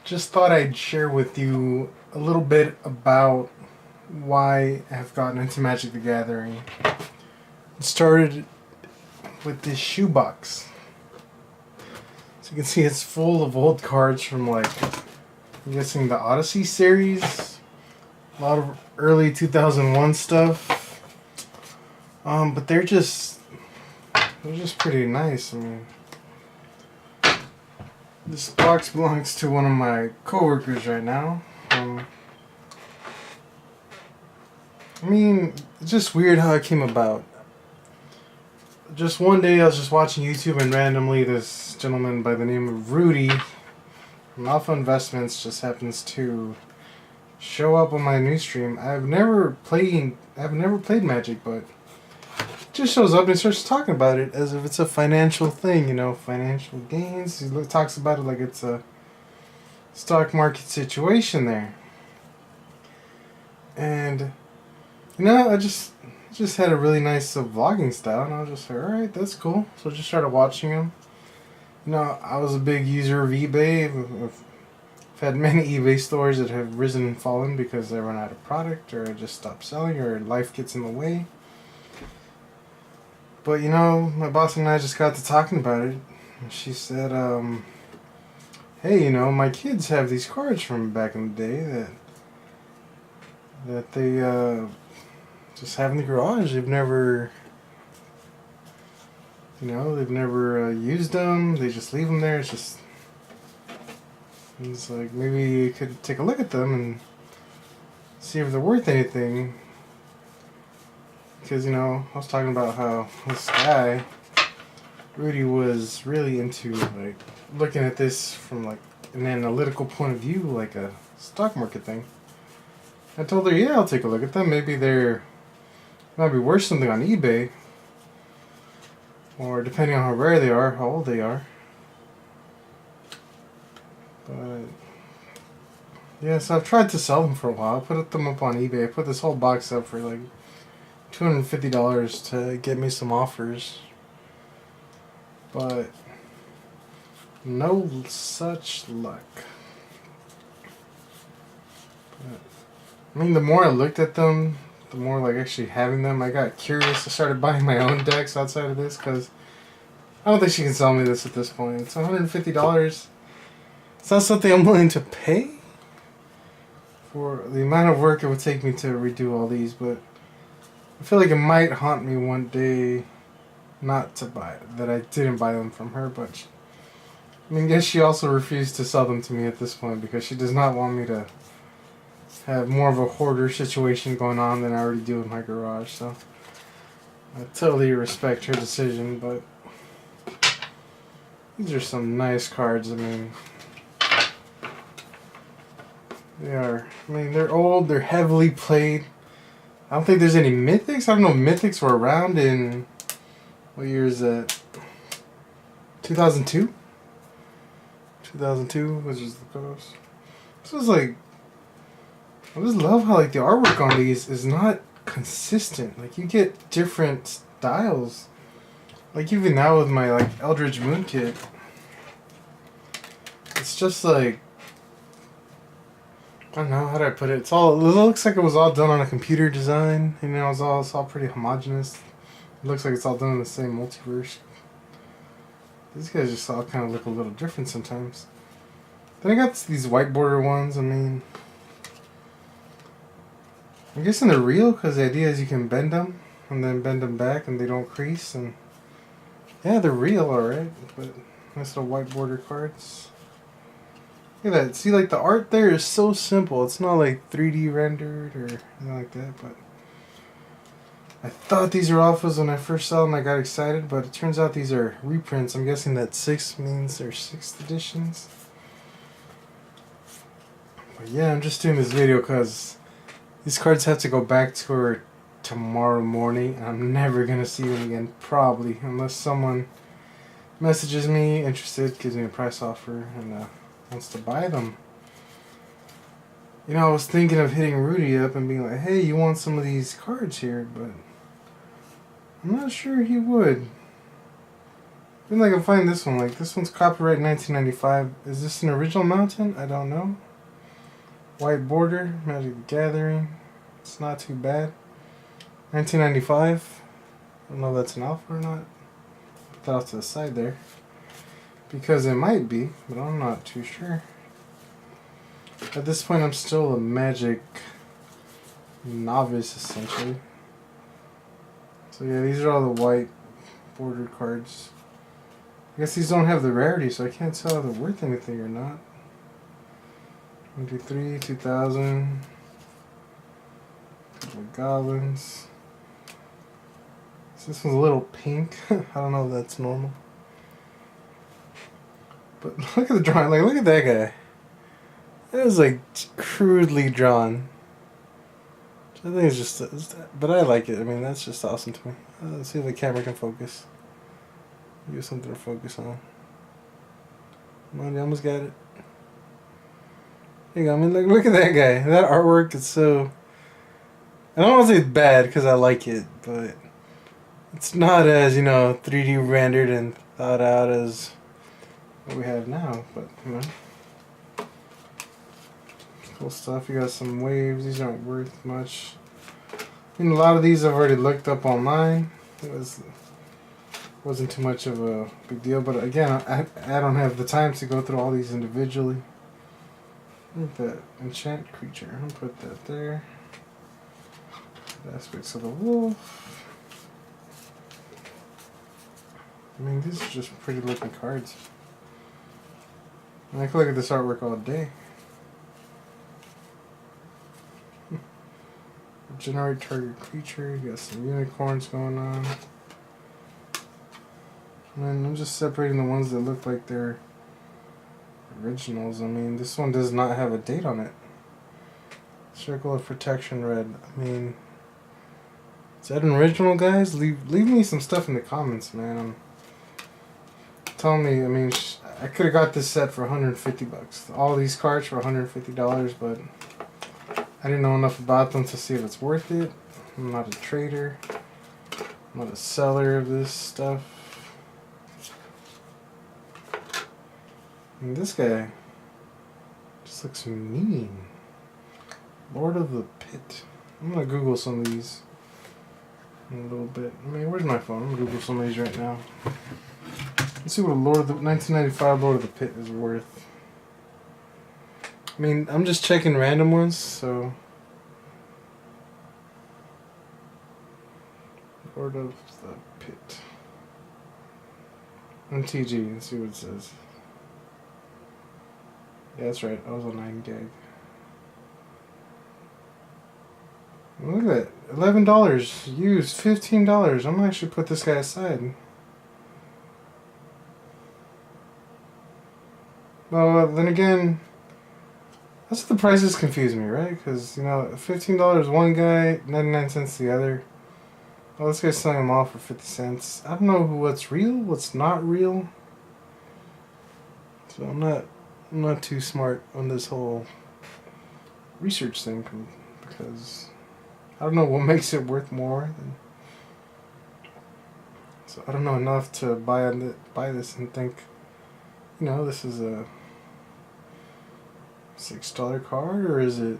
Just thought I'd share with you a little bit about why I've gotten into Magic the Gathering. It started with this shoebox. So you can see it's full of old cards from, like, I'm guessing the Odyssey series. A lot of early 2001 stuff. But they're just pretty nice. I mean, this box belongs to one of my coworkers right now. It's just weird how it came about. Just one day I was just watching YouTube and randomly this gentleman by the name of Rudy from Alpha Investments just happens to show up on my news stream. I've never played Magic, but just shows up and starts talking about it as if it's a financial thing, financial gains. He talks about it like it's a stock market situation there. And, I just had a really nice vlogging style, and I was just like, alright, that's cool. So I just started watching him. I was a big user of eBay. I've had many eBay stores that have risen and fallen because they run out of product, or just stop selling, or life gets in the way. But, my boss and I just got to talking about it. And she said, hey, my kids have these cards from back in the day that they just have in the garage. They've never, used them. They just leave them there. It's like, maybe you could take a look at them and see if they're worth anything. Because, I was talking about how this guy, Rudy, was really into, looking at this from, an analytical point of view, like a stock market thing. I told her, yeah, I'll take a look at them. Maybe they're, might be worth something on eBay. Or depending on how rare they are, how old they are. But, yeah, so I've tried to sell them for a while. I put them up on eBay. I put this whole box up for, $250 to get me some offers, but no such luck. But, the more I looked at them, the more actually having them, I got curious. I started buying my own decks outside of this because I don't think she can sell me this at this point. It's $150. It's not something I'm willing to pay for the amount of work it would take me to redo all these, but I feel like it might haunt me one day not to buy it, that I didn't buy them from her, but I guess she also refused to sell them to me at this point because she does not want me to have more of a hoarder situation going on than I already do in my garage, so I totally respect her decision. But these are some nice cards. They're old, they're heavily played. I don't think there's any mythics. I don't know if mythics were around in, what year is that? 2002? 2002, which is the close. This was I just love how the artwork on these is not consistent. You get different styles. Even now with my Eldritch Moon kit, it's just I don't know, how do I put it? It looks like it was all done on a computer design. It's all pretty homogenous. It looks like it's all done in the same multiverse. These guys just all kind of look a little different sometimes. Then I got these white border ones. I'm guessing they're real because the idea is you can bend them and then bend them back and they don't crease. And yeah, they're real, alright. But nice little white border cards. Look at that. See, the art there is so simple. It's not 3D rendered or anything like that, but I thought these were alphas when I first saw them. I got excited, but it turns out these are reprints. I'm guessing that 6 means they're 6th editions. But yeah, I'm just doing this video because these cards have to go back to her tomorrow morning, and I'm never going to see them again, probably, unless someone messages me, interested, gives me a price offer, and wants to buy them. I was thinking of hitting Rudy up and being like, hey, you want some of these cards here? But I'm not sure he would. Then I can find this one. Like, this one's copyright 1995. Is this an original mountain? I don't know. White border, Magic the Gathering. It's not too bad. 1995. I don't know if that's an alpha or not. Put that off to the side there. Because it might be, but I'm not too sure. At this point, I'm still a Magic novice, essentially. So yeah, these are all the white bordered cards. I guess these don't have the rarity, so I can't tell if they're worth anything or not. 1, 2, 3, 2000. Couple of goblins. So this one's a little pink. I don't know if that's normal. But look at the drawing. Like, look at that guy. That is like crudely drawn. I think it's just, but I like it. I mean, that's just awesome to me. Let's see if the camera can focus. Give you something to focus on. Come on, you almost got it. There you go. I mean, look at that guy. That artwork is so... I don't want to say it's bad because I like it, but it's not as, 3D rendered and thought out as what we have now. But, cool stuff. You got some waves. These aren't worth much. I mean, a lot of these I've already looked up online. It wasn't too much of a big deal, but again, I don't have the time to go through all these individually. Look at that enchant creature. I'll put that there. Aspects of the wolf. I mean, these are just pretty looking cards. And I could look at this artwork all day. Generate target creature. You got some unicorns going on. And I'm just separating the ones that look like they're originals. I mean, this one does not have a date on it. Circle of Protection red. I mean, is that an original, guys? Leave me some stuff in the comments, man. Tell me. I mean, I could have got this set for $150. All these cards for $150, but I didn't know enough about them to see if it's worth it. I'm not a trader. I'm not a seller of this stuff. And this guy just looks mean. Lord of the Pit. I'm gonna Google some of these in a little bit. I mean, where's my phone? I'm gonna Google some of these right now. Let's see what a 1995 Lord of the Pit is worth. I mean, I'm just checking random ones, so Lord of the Pit. MTG, let's see what it says. Yeah, that's right. I was on 90 gag. Look at that. $11 used. $15. I'm gonna actually put this guy aside. Well, then again, that's what the prices confuse me, right? Because, $15 one guy, 99 cents the other. Well, this guy's selling them all for 50 cents. I don't know what's real, what's not real. So I'm not too smart on this whole research thing because I don't know what makes it worth more. So I don't know enough to buy this and think, this is a $6 card, or is it?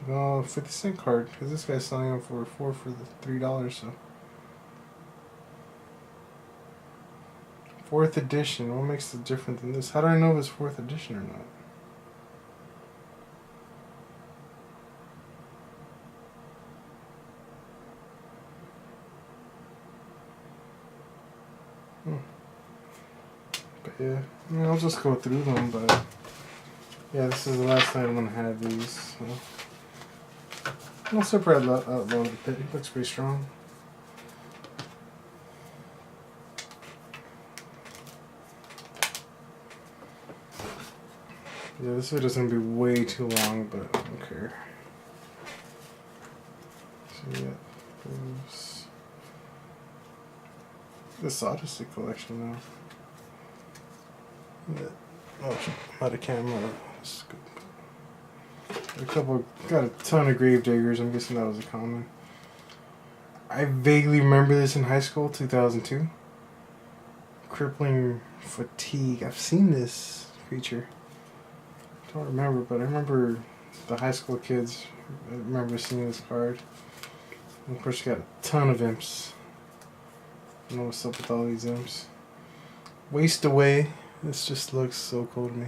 No, 50-cent card, because this guy's selling them for $4 for the $3, so. 4th edition, what makes it different than this? How do I know if it's 4th edition or not? But yeah, I'll just go through them, but yeah, this is the last time I'm going to have these. So. I'll separate Lord of the Pit. He looks pretty strong. Yeah, this video's going to be way too long, but I don't care. So yeah, there's this Odyssey collection now. Yeah. Oh, I'm out of camera. Got a ton of Gravediggers. I'm guessing that was a common. I vaguely remember this in high school, 2002. Crippling fatigue. I've seen this creature. Don't remember, but I remember the high school kids. I remember seeing this card. And of course, you got a ton of imps. I don't know what's up with all these imps. Waste Away. This just looks so cool to me.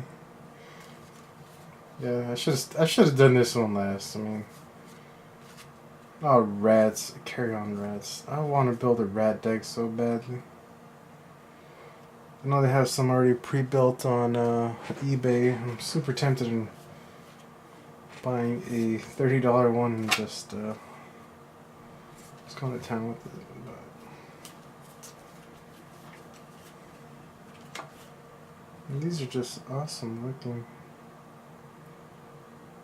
Yeah, I should have done this one last. I mean, oh, rats, carry on rats. I want to build a rat deck so badly. I know they have some already pre-built on eBay. I'm super tempted in buying a $30 one and just go to town with it. And these are just awesome looking.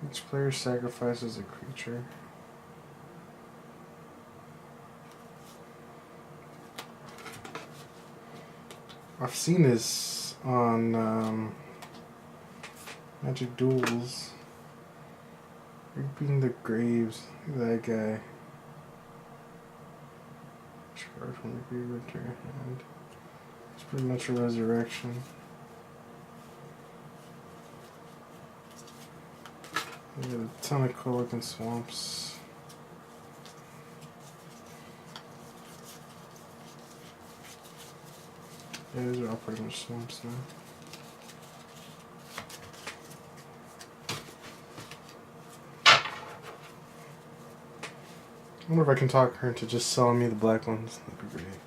Each player sacrifices a creature. I've seen this on Magic Duels. Reaping the Graves. Look at that guy. Card from the Grave to your hand. It's pretty much a resurrection. We got a ton of cool-looking swamps. Yeah, these are all pretty much swamps now. I wonder if I can talk her into just selling me the black ones. That'd be great.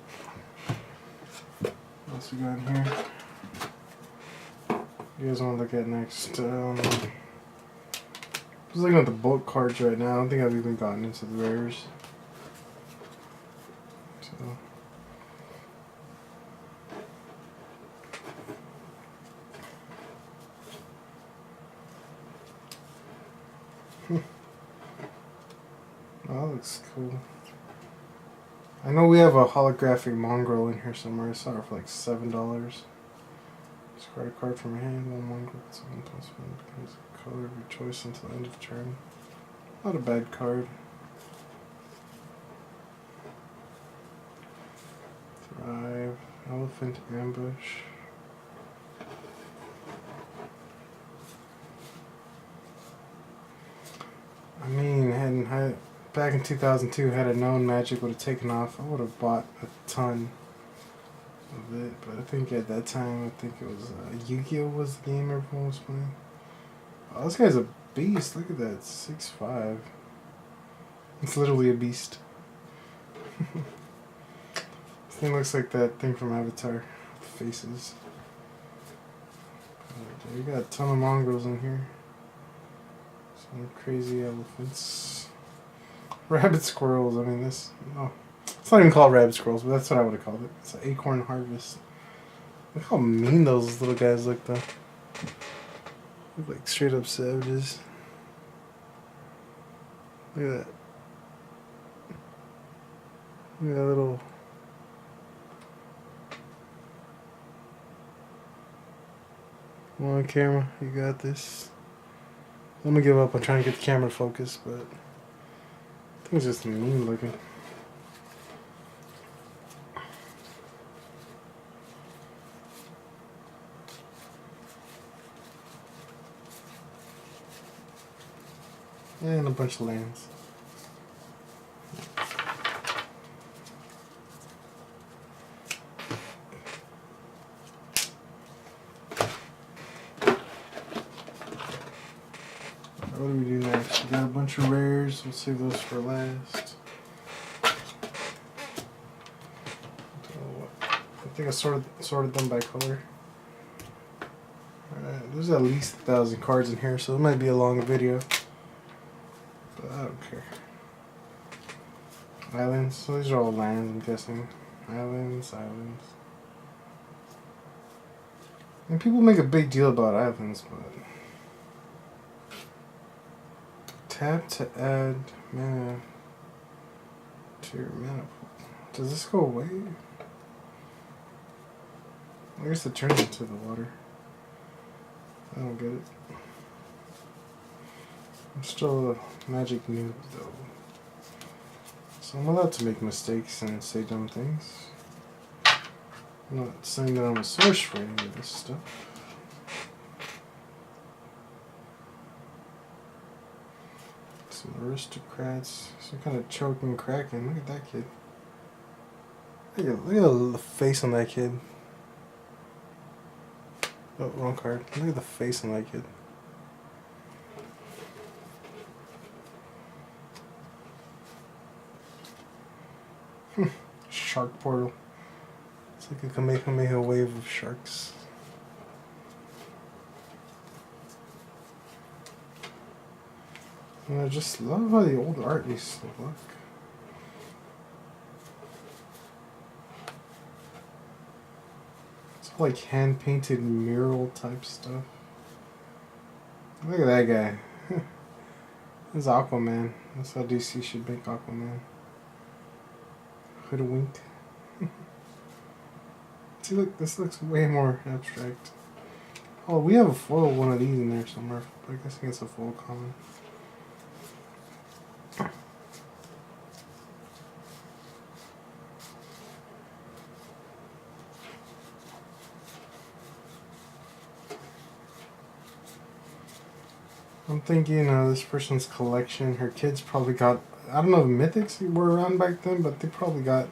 What else we got in here? You guys want to look at next? I'm just looking at the bulk cards right now. I don't think I've even gotten into the rares. So. Oh, that looks cool. I know we have a holographic mongrel in here somewhere. I saw it for like $7. Discard a card from your hand. One mongrel, it's 1+1 becomes a color of your choice until the end of turn. Not a bad card. Thrive. Elephant Ambush. I mean, back in 2002, had I known Magic would have taken off, I would have bought a ton of it. But I think at that time, I think it was Yu-Gi-Oh! Was the game everyone was playing. Oh, this guy's a beast. Look at that, 6'5". It's literally a beast. This thing looks like that thing from Avatar, the faces. You got a ton of mongrels in here. Some crazy elephants. Rabbit squirrels, I mean this, oh, it's not even called rabbit squirrels, but that's what I would have called it. It's an acorn harvest. Look how mean those little guys look though. Look like straight up savages. Look at that. Look at that little... Come on camera, you got this. I'm gonna give up on trying to get the camera focused, but I think it's just mean looking. And a bunch of lands. What do we do next? We got a bunch of rares. We'll save those for last. I think I sorted them by color. Alright, there's at least 1,000 cards in here, so it might be a long video. But I don't care. Islands. So these are all lands, I'm guessing. Islands. And people make a big deal about islands, but... Tap to add mana to your mana pool. Does this go away? I guess it turns into the water. I don't get it. I'm still a Magic noob though. So I'm allowed to make mistakes and say dumb things. I'm not saying that I'm a source for any of this stuff. Some aristocrats. Some kind of choking cracking. Look at that kid. Look at the face on that kid. Oh, wrong card. Look at the face on that kid. Shark portal. It's like a Kamehameha wave of sharks. And I just love how the old art used to look. It's like hand painted mural type stuff. Look at that guy. That's Aquaman. That's how DC should make Aquaman. Hoodwinked. See, look, this looks way more abstract. Oh, we have a foil one of these in there somewhere. I guess it's a full common. I'm thinking this person's collection, her kids probably got, I don't know if mythics were around back then, but they probably got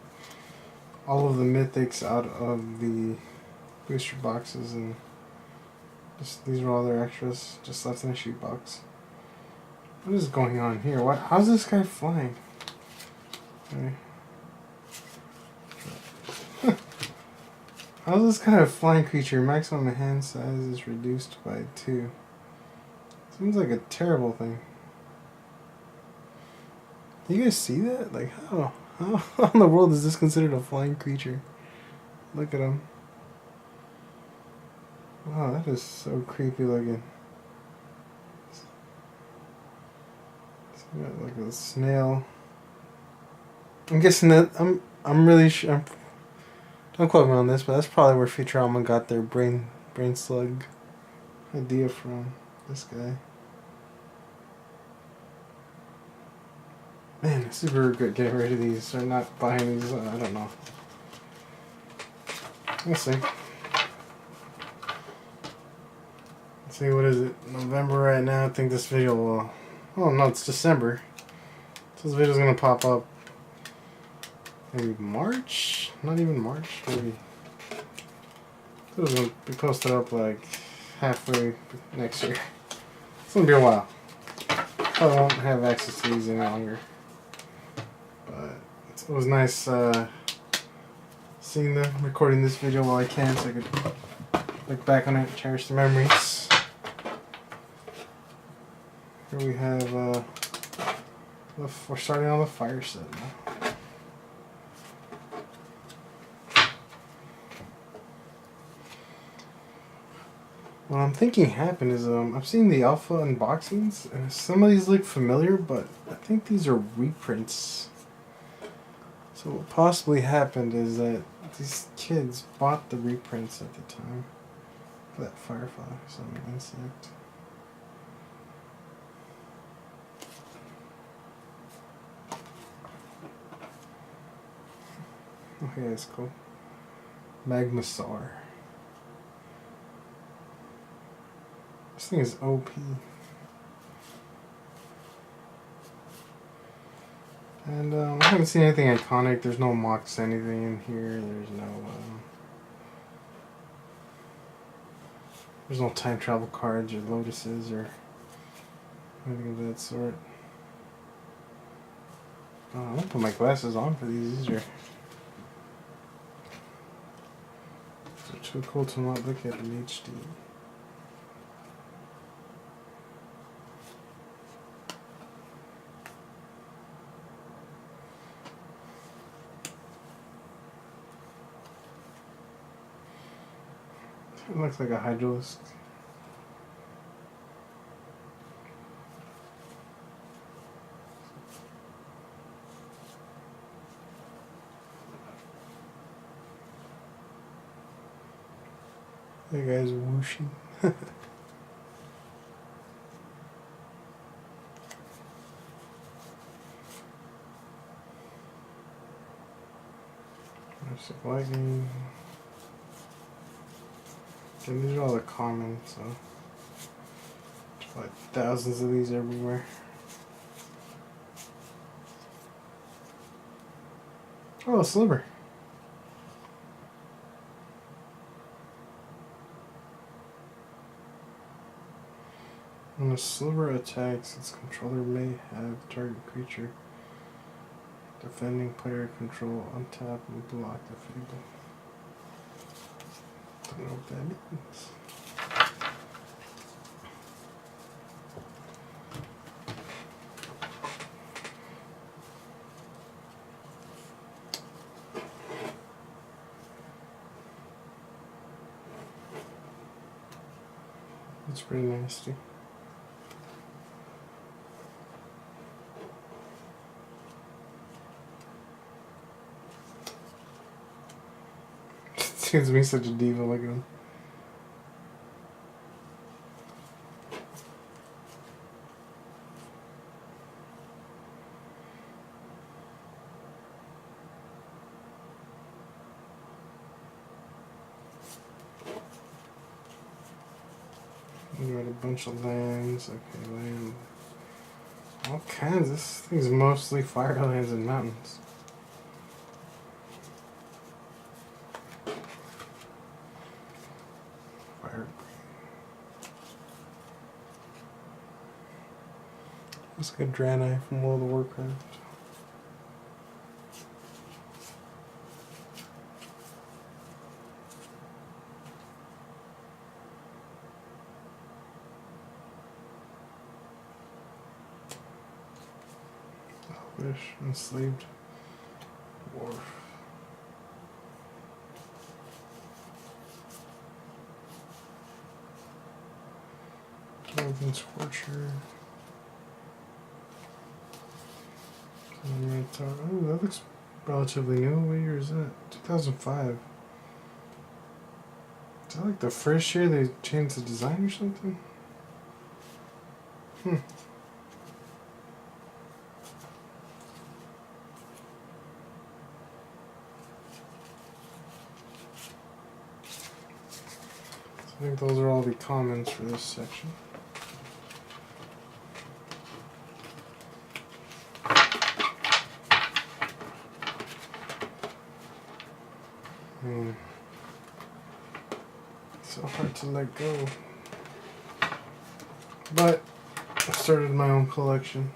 all of the mythics out of the booster boxes, and just these are all their extras, just left in a shoot box. What is going on here? What? How's this guy flying? Okay. How's this kind of flying creature? Maximum hand size is reduced by 2. Seems like a terrible thing. Do you guys see that? Like, how in the world is this considered a flying creature? Look at him. Wow, that is so creepy looking. It's got like a snail. I'm guessing that I'm really sure. Don't quote me on this, but that's probably where Futurama got their brain slug idea from. This guy. Man, I super regret getting rid of these or not buying these. I don't know. We'll see. Let's see, what is it? November right now. I think this video will. Oh no, it's December. So this video's gonna pop up. Maybe March? Not even March. Maybe. It was gonna be posted up like halfway next year. It's gonna be a while. Probably won't have access to these any longer. But it was nice seeing them, recording this video while I can, so I could look back on it and cherish the memories. Here we have, we're starting on the fire set now. What I'm thinking happened is I've seen the alpha unboxings, and some of these look familiar, but I think these are reprints. So what possibly happened is that these kids bought the reprints at the time for that firefly, some insect. Okay, that's cool. Magmasaur. This thing is OP. And I haven't seen anything iconic. There's no Mox anything in here. There's no time travel cards or lotuses or anything of that sort. I'm gonna put my glasses on for these. These are too cool to not look at in HD. It looks like a Hydralisk. That guy's whooshing. Mystic Lightning. And these are all the common, so there's like thousands of these everywhere. Oh, a sliver. When a sliver attacks, its controller may have target creature defending player control untap and block the fable. Don't know what that means. It's pretty nasty. Seems to be such a diva, look at him. We got a bunch of lands. Okay, land. All kinds. This thing's mostly firelands and mountains. Fire. Looks like a Draenei from World of Warcraft. Fish, enslaved dwarf. Dwarven Scorcher. Oh, that looks relatively new. What year is that? 2005. Is that like the first year they changed the design or something? I think those are all the comments for this section. So hard to let go. But I started my own collection.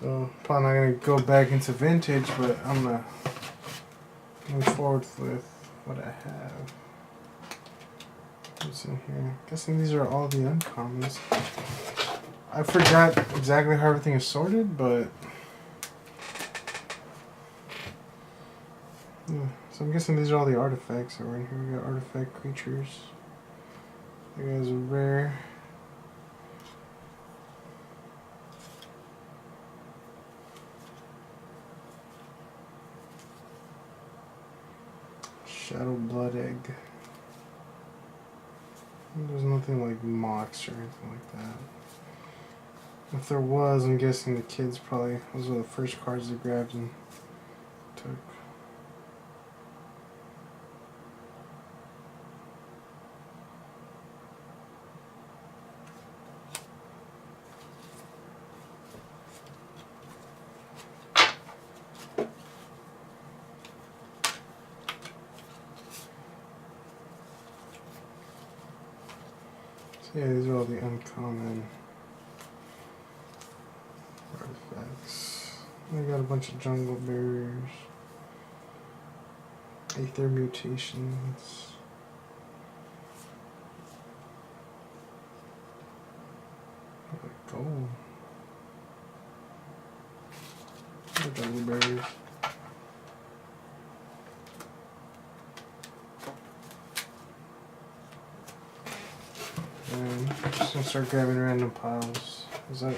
So probably not going to go back into vintage, but I'm going to move forward with what I have. What's in here? I'm guessing these are all the uncommons. I forgot exactly how everything is sorted, but yeah. So I'm guessing these are all the artifacts that were in here. We got artifact creatures. That guy's a rare. Shadow Blood Egg. There's nothing like mocks or anything like that. If there was, I'm guessing the kids probably, those were the first cards they grabbed and took. Yeah, these are all the uncommon artifacts. I got a bunch of jungle barriers, Aether mutations, gold, more jungle barriers. And I'm just gonna start grabbing random piles. Is that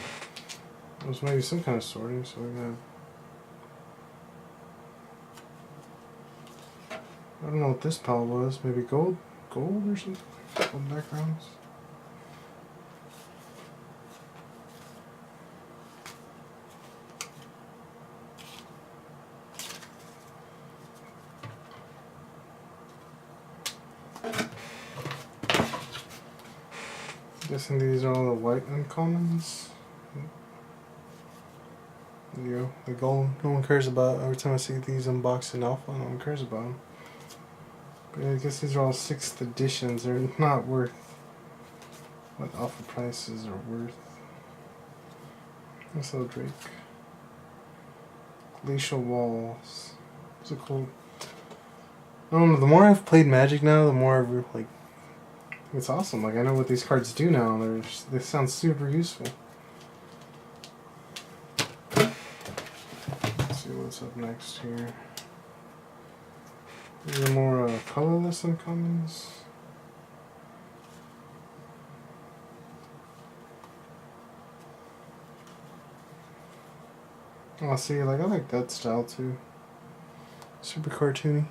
was maybe some kind of sorting, so we got. I don't know what this pile was. Maybe gold or something. Gold backgrounds. Guessing these are all the white uncommons. There you go. The gold no one cares about. Every time I see these unboxed in alpha, no one cares about them. But yeah, I guess these are all 6th editions. They're not worth what alpha prices are worth. This little Drake. Glacial Walls. It's a cool. I don't know, the more I've played Magic now, the more I've like. It's awesome. Like I know what these cards do now. They sound super useful. Let's see what's up next here. These are more colorless uncommons. Oh, see, like I like that style too. Super cartoony.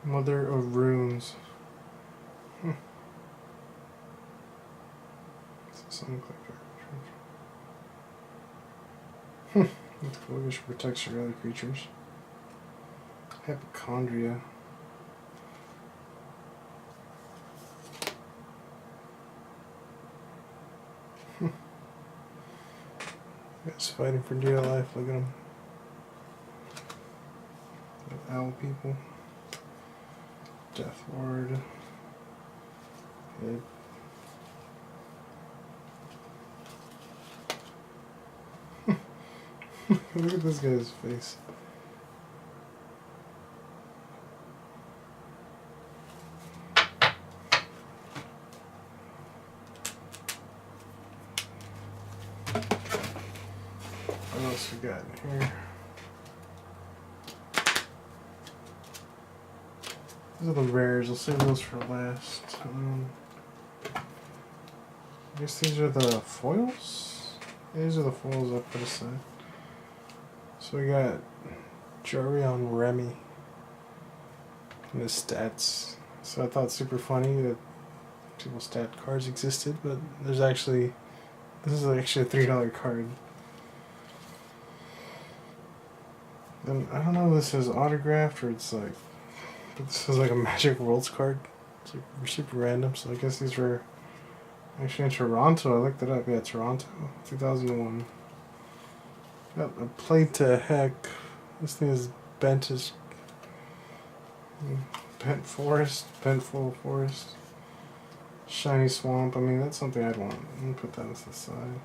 Mother of Runes. Something like that. That's cool. I guess it protects your other creatures. Hypochondria. Guys fighting for dear life. Look at them. Owl people. Death Ward. Head. Look at this guy's face. What else we got in here? These are the rares. I'll save those for last. I guess these are the foils? These are the foils I put aside. So we got Jorion Remy and his stats. So I thought super funny that people's stat cards existed, but there's actually, this is actually a $3 card. And I don't know if this is autographed or it's like, but this is like a Magic Worlds card. It's like super random, so I guess these were actually in Toronto. I looked it up. Yeah, Toronto, 2001. Got a plate to heck. This thing is bent as bent forest, bent full of forest. Shiny swamp. I mean, that's something I'd want. Let me put that to the side.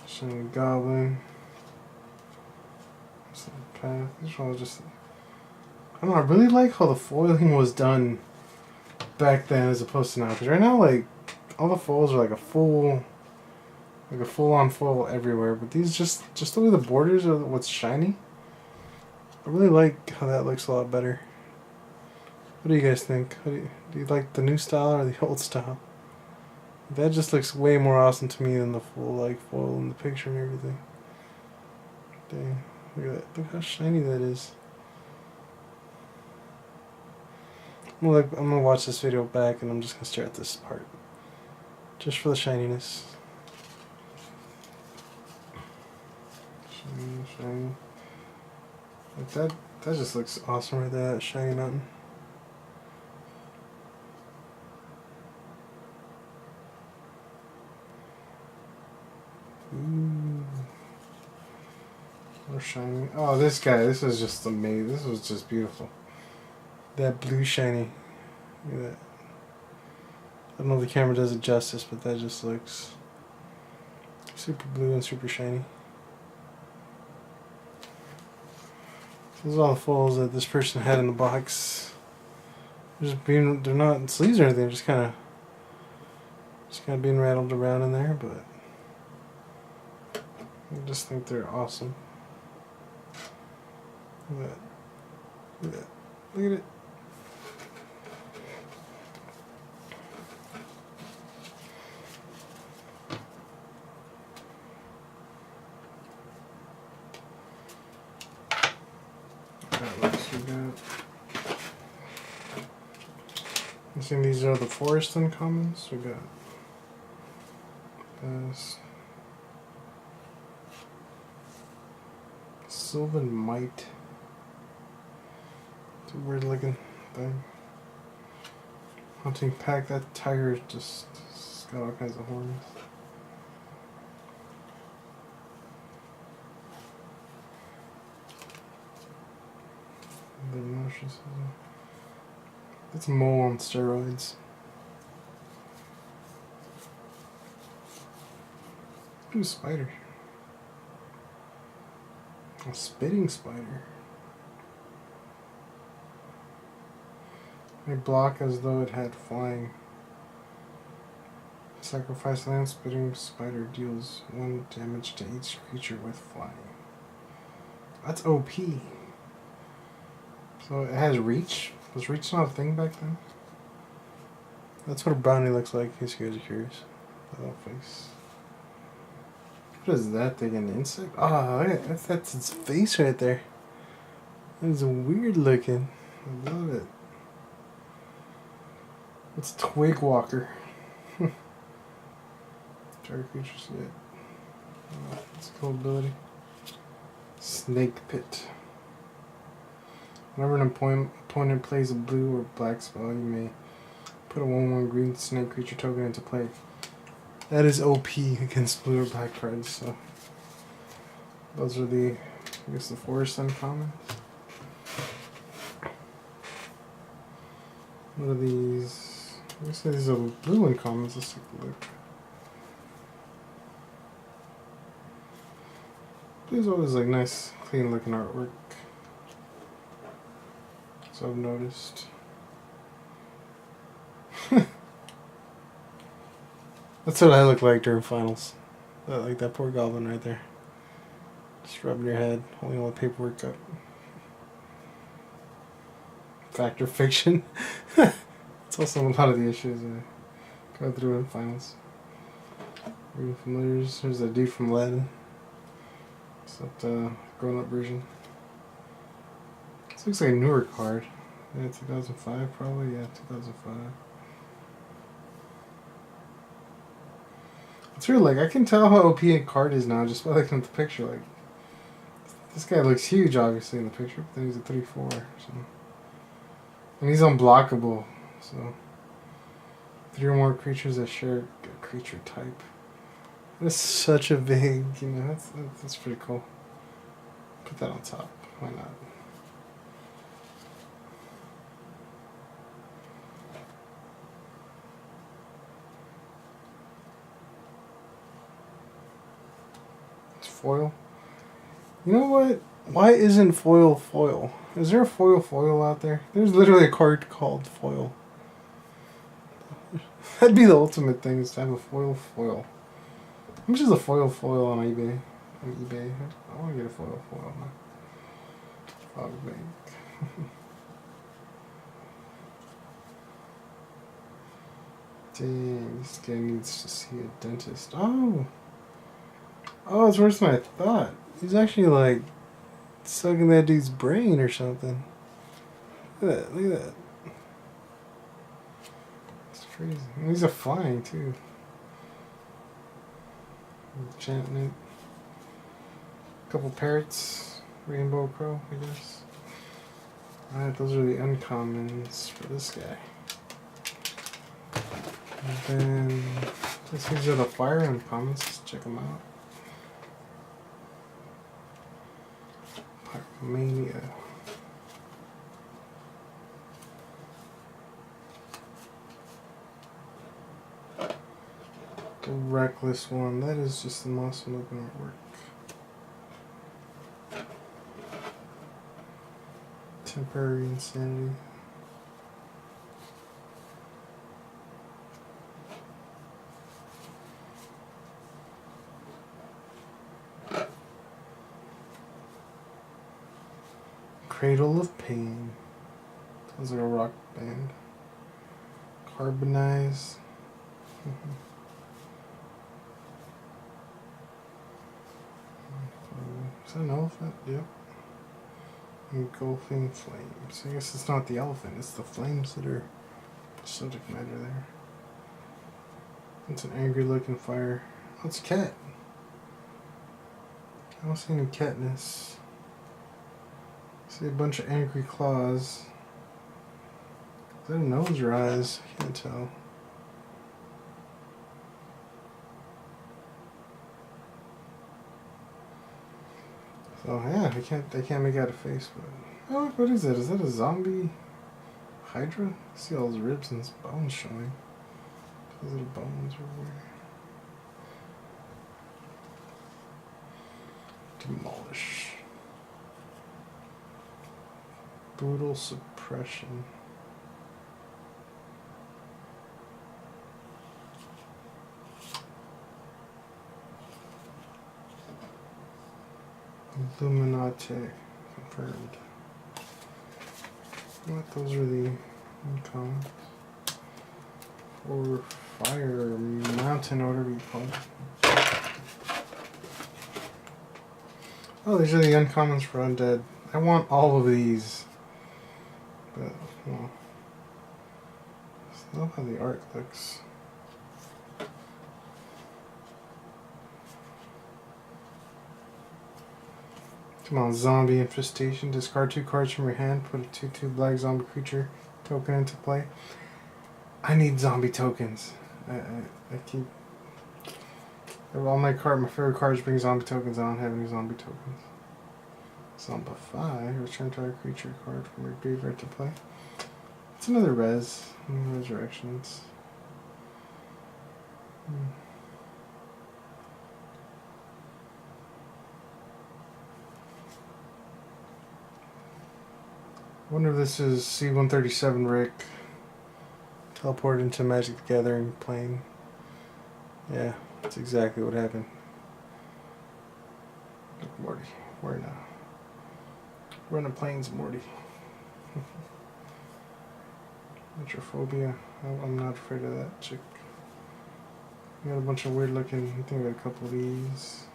Shiny goblin. Path. These are all just. I don't know. I really like how the foiling was done back then as opposed to now. Because right now, like, all the foils are like a full. Like a full-on foil everywhere, but these just the way the borders are what's shiny. I really like how that looks a lot better. What do you guys think? Do you like the new style or the old style? That just looks way more awesome to me than the full like foil in the picture and everything. Dang, look at that! Look how shiny that is. I'm gonna watch this video back and I'm just gonna stare at this part, just for the shininess. Shiny. Like that just looks awesome right there, that shiny mountain. Ooh. More shiny. Oh, this guy, this is just amazing. This was just beautiful. That blue shiny. Look at that. I don't know if the camera does it justice, but that just looks super blue and super shiny. Those are all the foils that this person had in the box. They're not sleeves or anything, they're just kind of being rattled around in there, but I just think they're awesome. Look at that. Look at that. Look at it. we got. I think these are the forest uncommons. We got this Sylvan Mite. It's a weird looking thing. Hunting pack. That tiger is just got all kinds of horns. It's a mole on steroids. Ooh, spider. A spitting spider. They block as though it had flying. Sacrifice land, spitting spider deals 1 damage to each creature with flying. That's OP. So it has reach. Was reach not a thing back then? That's what a brownie looks like, in case you guys are curious. That little face. What is that thing? An insect? Oh, that's its face right there. That is weird looking. I love it. It's Twig Walker. Target creatures yet. Oh, that's a cool ability. Snake Pit. Whenever an opponent plays a blue or black spell, you may put a 1/1 green snake creature token into play. That is OP against blue or black cards, so those are the, I guess, the forest uncommons. What are these? I guess these are blue uncommons. Let's take a look. Blue's always like nice, clean looking artwork. So I've noticed. That's what I look like during finals. Like that poor goblin right there. Just rubbing your head, holding all the paperwork up. Fact or fiction. It's also a lot of the issues I go through in finals. Reading familiars. There's a dude from Latin. Except grown up version. This looks like a newer card. Yeah, 2005 probably. Yeah, 2005. It's real. Like I can tell how OP a card is now just by looking at the picture. Like this guy looks huge, obviously in the picture, but then he's a 3/4. So. And he's unblockable. So 3 or more creatures that share a creature type. That's such a big, you know. That's pretty cool. Put that on top. Why not? Foil. You know what? Why isn't foil foil? Is there a foil out there? There's literally a card called foil. That'd be the ultimate thing, is to have a foil. How much is a foil on eBay? I want to get a foil on my Fog Bank. Dang, this guy needs to see a dentist. Oh, it's worse than I thought. He's actually like sucking that dude's brain or something. Look at that. It's crazy. And he's a flying too. Enchantment. Couple parrots. Rainbow crow, I guess. Alright, those are the uncommons for this guy. And then these are the fire uncommons. Let's check them out. Mania. The reckless one. That is just the most looking artwork. Temporary insanity. Cradle of Pain. Sounds like a rock band. Carbonize. Is that an elephant? Yep. Engulfing flames. I guess it's not the elephant, it's the flames that are the subject matter there. It's an angry looking fire. Oh, it's a cat. I don't see any catness. I see a bunch of angry claws. Is that a nose or eyes? I can't tell. So yeah, I can't make out a face, but oh, what is it? Is that a zombie Hydra? I see all his ribs and his bones showing. Those little bones are weird. Demolish. Brutal suppression. Illuminati confirmed. What? Those are the incomes. Or fire, mountain, or whatever you call it. Oh, these are the uncommons for undead. I want all of these. But, well. I love how the art looks. Come on, zombie infestation. Discard 2 cards from your hand. Put a 2/2 black zombie creature token into play. I need zombie tokens. I keep... All my favorite cards bring zombie tokens. I don't have any zombie tokens. Zombify. Return to a creature card from your graveyard to play. It's another res. Resurrections. I wonder if this is C-137 Rick. Teleport into Magic the Gathering plane. Yeah, that's exactly what happened. Look, Morty, where now? We're on the planes, Morty. Metrophobia. I'm not afraid of that chick. We got a bunch of weird looking. I think we got a couple of these.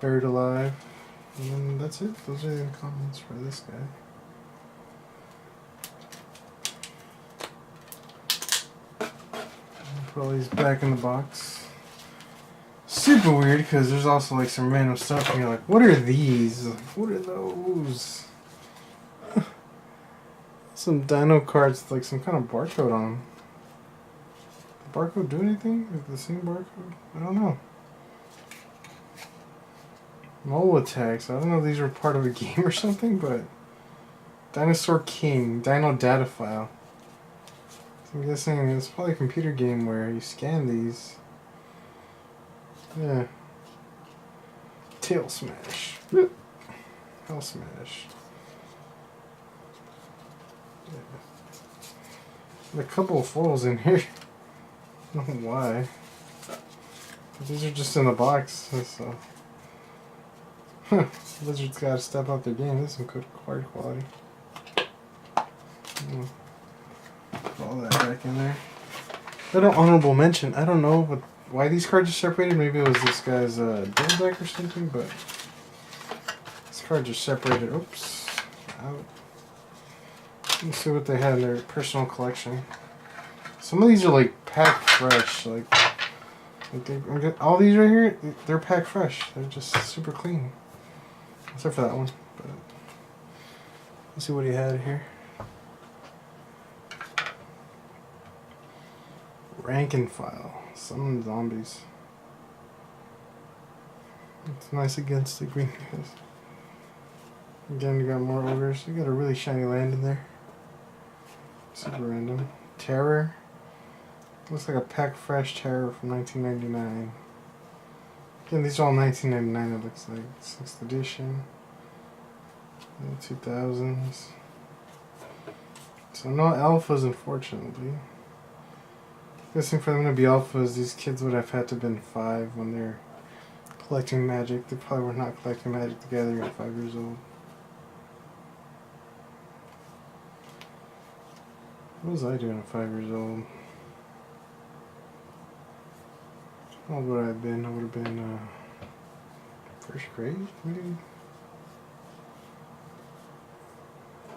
Buried alive. And then that's it. Those are the comments for this guy. Put all these back in the box. Super weird because there's also like some random stuff and you're like, what are these? Like, what are those? Some dino cards with like some kind of barcode on them. Did the barcode do anything? Is it the same barcode? I don't know. Mole attacks. I don't know if these were part of a game or something, but Dinosaur King, Dino Data File. I'm guessing it's probably a computer game where you scan these. Yeah. Tail Smash. Hell Smash. Yeah. A couple of foils in here. I don't know why. But these are just in the box, so. Blizzard's gotta step up their game. This is some good card quality. Put all that back in there. Little honorable mention. I don't know why these cards are separated. Maybe it was this guy's dual deck or something, but these cards are separated. Oops. Out. Let's see what they had in their personal collection. Some of these are like packed fresh. Like all these right here, they're packed fresh. They're just super clean. Except for that one. But let's see what he had here. Rank and file. Summon zombies. It's nice against the green guys. Again, you got more ogres. You got a really shiny land in there. Super random. Terror. Looks like a pack fresh Terror from 1999. Again, these are all 1999. It looks like 6th edition. 2000s. So no alphas, unfortunately. Guessing for them to be alphas, these kids would have had to have been 5 when they're collecting magic. They probably were not collecting magic together at 5 years old. What was I doing at 5 years old? How old would I have been? I would have been first grade, maybe?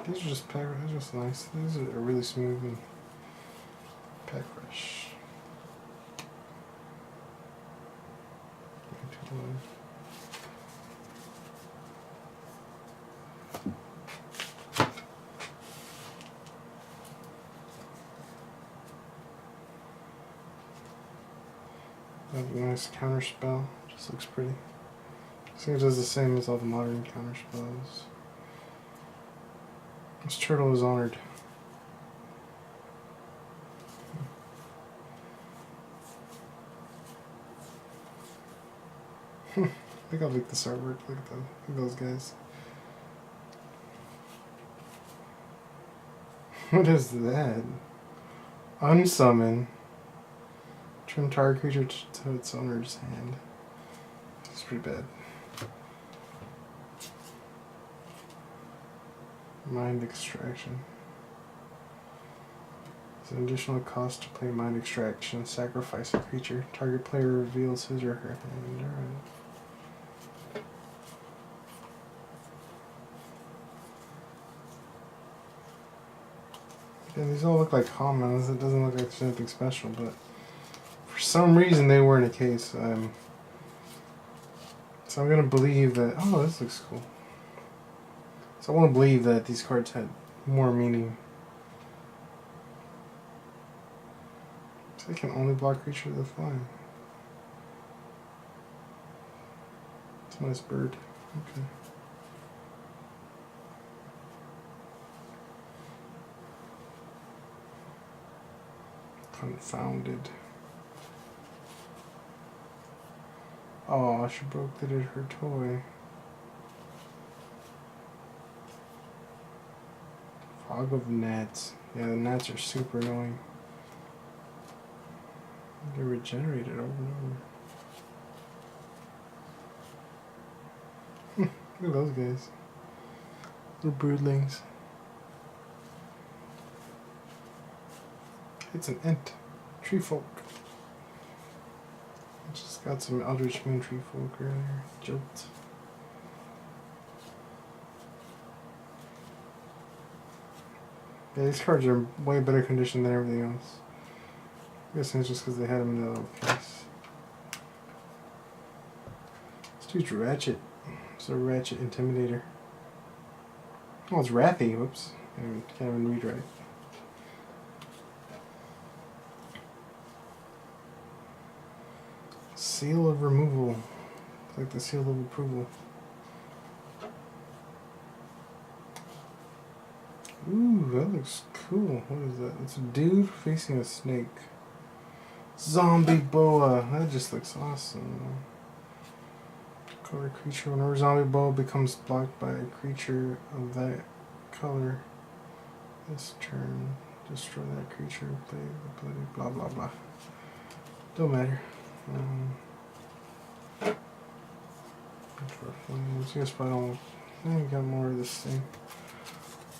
These are just pack. They're just nice. These are really smooth and pack fresh. A nice counter spell. Just looks pretty. I think it does the same as all the modern counter spells. This turtle is honored. I think I'll make this artwork. Look at those guys. What is that? Unsummon. Trim target creature to its owner's hand. It's pretty bad. Mind extraction. It's an additional cost to play mind extraction. Sacrifice a creature. Target player reveals his or her hand. Alright. Yeah, these all look like commons. It doesn't look like there's anything special, but for some reason they were in a case. So I'm gonna believe that. Oh, this looks cool. So I want to believe that these cards had more meaning. So they can only block creatures that fly. It's a nice bird. Okay. Confounded. Oh, she broke her toy. Fog of gnats. Yeah, the gnats are super annoying. They regenerated over and over. Look at those guys. Little broodlings. It's an ent. Tree folk. Just got some Eldritch Moon Tree folk earlier. Jolt. Yeah, these cards are in way better condition than everything else. I guess it's just because they had them in the little case. This dude's Ratchet. It's a Ratchet Intimidator. Oh, it's Wrathy. Whoops. Can't even read right. Seal of removal. It's like the seal of approval. Ooh, that looks cool. What is that? It's a dude facing a snake. Zombie boa. That just looks awesome. Color creature. Whenever zombie boa becomes blocked by a creature of that color, this turn, destroy that creature. Play the ability. Blah blah blah. Don't matter. For flames. Guess I don't. I got more of this thing.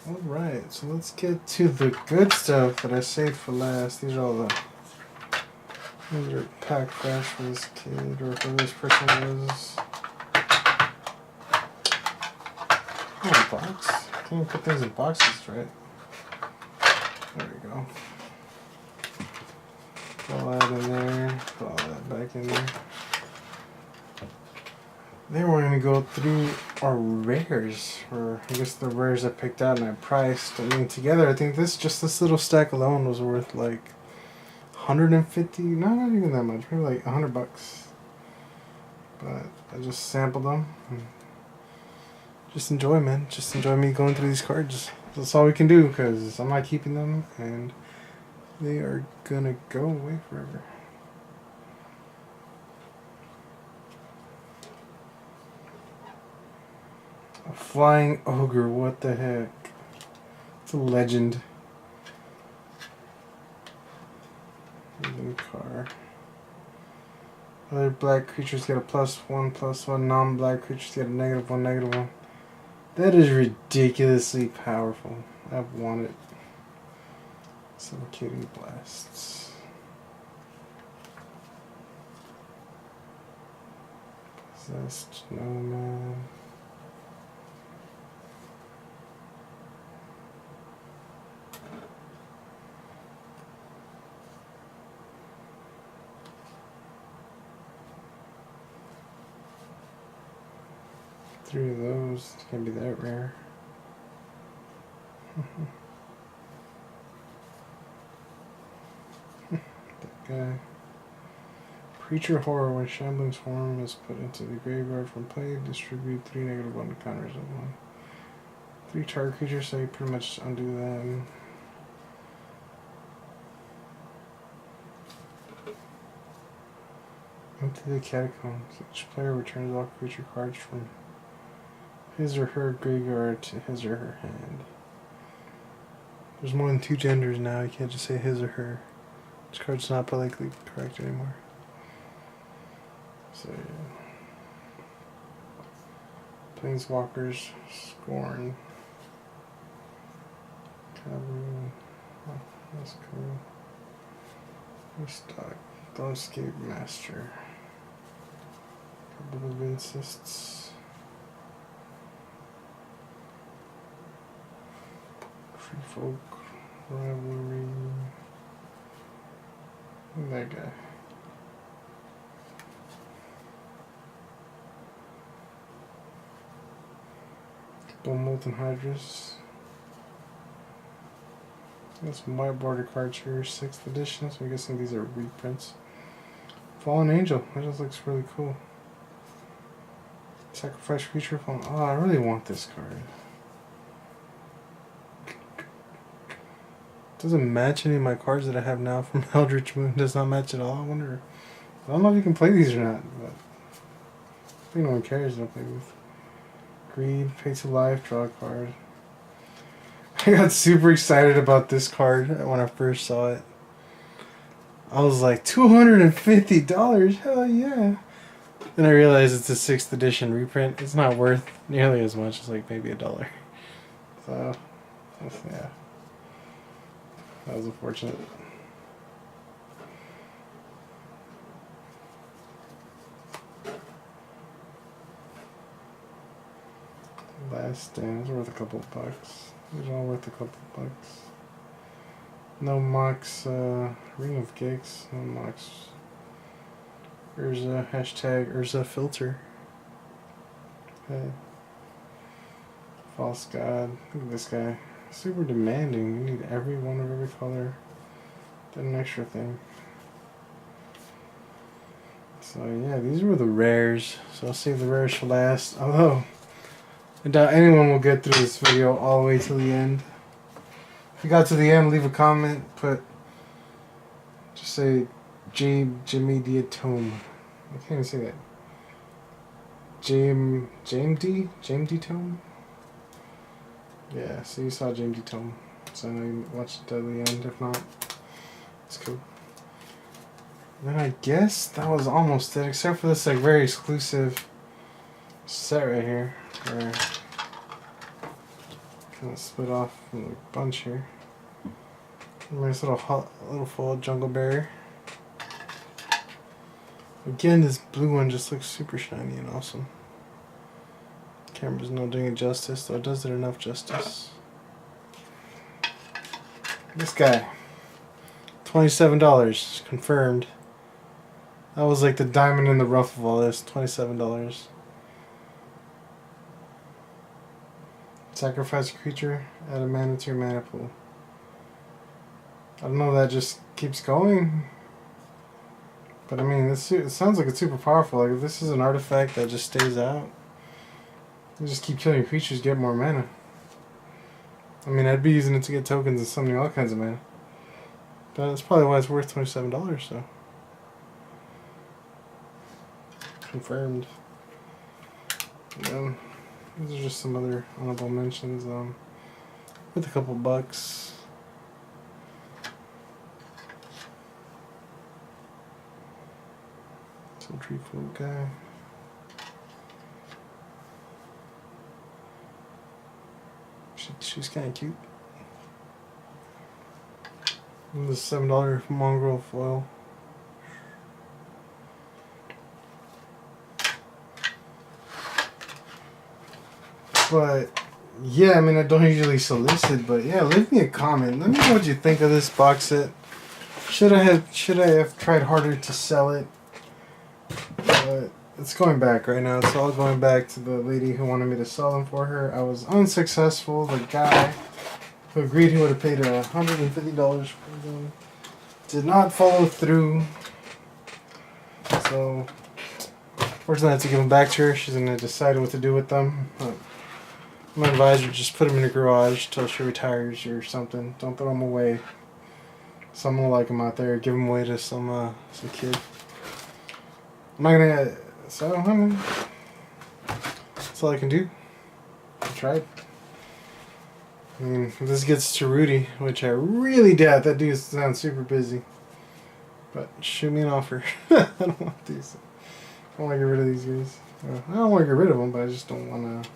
Alright, so let's get to the good stuff that I saved for last. These are packed fresh for this kid, or for this person was. Oh, a box. Can't even put things in boxes, right? There we go. Put all that in there. Put all that back in there. Then we're going to go through our rares, or I guess the rares I picked out and I priced. I mean, together, I think this little stack alone was worth like 150, no, not even that much, maybe like $100. But I just sampled them. And just enjoy, man. Just enjoy me going through these cards. That's all we can do, because I'm not keeping them, and they are going to go away forever. A flying ogre, what the heck? It's a legend. Car. Other black creatures get a +1/+1. Non-black creatures get a -1/-1. That is ridiculously powerful. I want it. Suffocating blasts. Possessed, no man. 3 of those. Can't be that rare. That guy. Creature horror. When Shambling's form is put into the graveyard from play, distribute 3 -1 counters of 1. 3 target creatures, so you pretty much undo that. Into the catacombs. Each player returns all creature cards from his or her graveyard to his or her hand. There's more than 2 genders now. You can't just say his or her. This card's not politically correct anymore. So yeah. Planeswalkers, Scorn. Cavalry. Oh, that's cool. Restock. Darscape Master. Couple of Insists. Free Folk. Rivalry. And that guy. Couple Molten Hydras. Got some white border cards here, 6th edition, so I'm guessing these are reprints. Fallen Angel, that just looks really cool. Sacrifice creature, fallen. Oh, I really want this card. Doesn't match any of my cards that I have now from Eldritch Moon. Does not match at all. I wonder. I don't know if you can play these or not, but I think no one cares to play with. Greed, pay to life, draw a card. I got super excited about this card when I first saw it. I was like, $250? Hell yeah. Then I realized it's a 6th edition reprint. It's not worth nearly as much as like maybe $1. So, yeah. That was unfortunate. Last Stand is worth a couple bucks. These are all worth a couple bucks. No Mox, Ring of Gigs. No Mox. Urza, hashtag Urza filter. Okay. False God. Look at this guy. Super demanding. You need every one of every color. Then an extra thing. So yeah, these were the rares. So I'll save the rares for last. Although, I doubt anyone will get through this video all the way to the end. If you got to the end, leave a comment. Just say Jimmy Diatome. I can't even say that. James D Tome? Yeah, so you saw James D Tome. So I know you watched it to the end. If not, it's cool. Then I guess that was almost it, except for this like very exclusive set right here. Where kind of split off from the bunch here. Nice little full jungle berry. Again, this blue one just looks super shiny and awesome. Camera's not doing it justice, though it does it enough justice. This guy, $27 confirmed. That was like the diamond in the rough of all this. $27. Sacrifice a creature, add a mana to your mana pool. I don't know if that just keeps going. But I mean, it sounds like it's super powerful. Like if this is an artifact that just stays out, you just keep killing your creatures, get more mana. I mean, I'd be using it to get tokens and summoning all kinds of mana. But that's probably why it's worth $27, so. Confirmed. Yeah. These are just some other honorable mentions. With a couple bucks. Some tree food guy. She's kind of cute. And this $7 mongrel foil. But yeah, I mean, I don't usually solicit, but yeah, leave me a comment. Let me know what you think of this box set. Should I have tried harder to sell it? But it's going back right now. It's all going back to the lady who wanted me to sell them for her. I was unsuccessful. The guy who agreed he would have paid her $150 for them did not follow through. So, fortunately, I had to give them back to her. She's going to decide what to do with them. My advisor, just put them in a garage till she retires or something. Don't throw them away. Someone will like them out there. Give them away to some kid. I'm not gonna. So I mean, that's all I can do. I tried. I mean, if this gets to Rudy, which I really doubt. That dude sounds super busy. But shoot me an offer. I don't want these. I don't want to get rid of these guys. I don't want to get rid of them, but I just don't want to.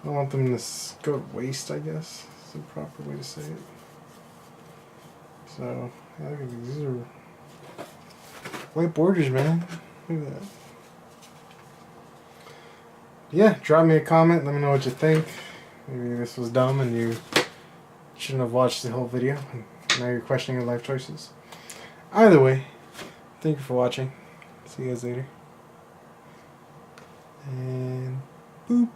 I don't want them to go to waste, I guess. Is the proper way to say it. So, yeah, look at these. These are white borders, man. Look at that. Yeah, drop me a comment. Let me know what you think. Maybe this was dumb and you shouldn't have watched the whole video. And now you're questioning your life choices. Either way, thank you for watching. See you guys later. And boop.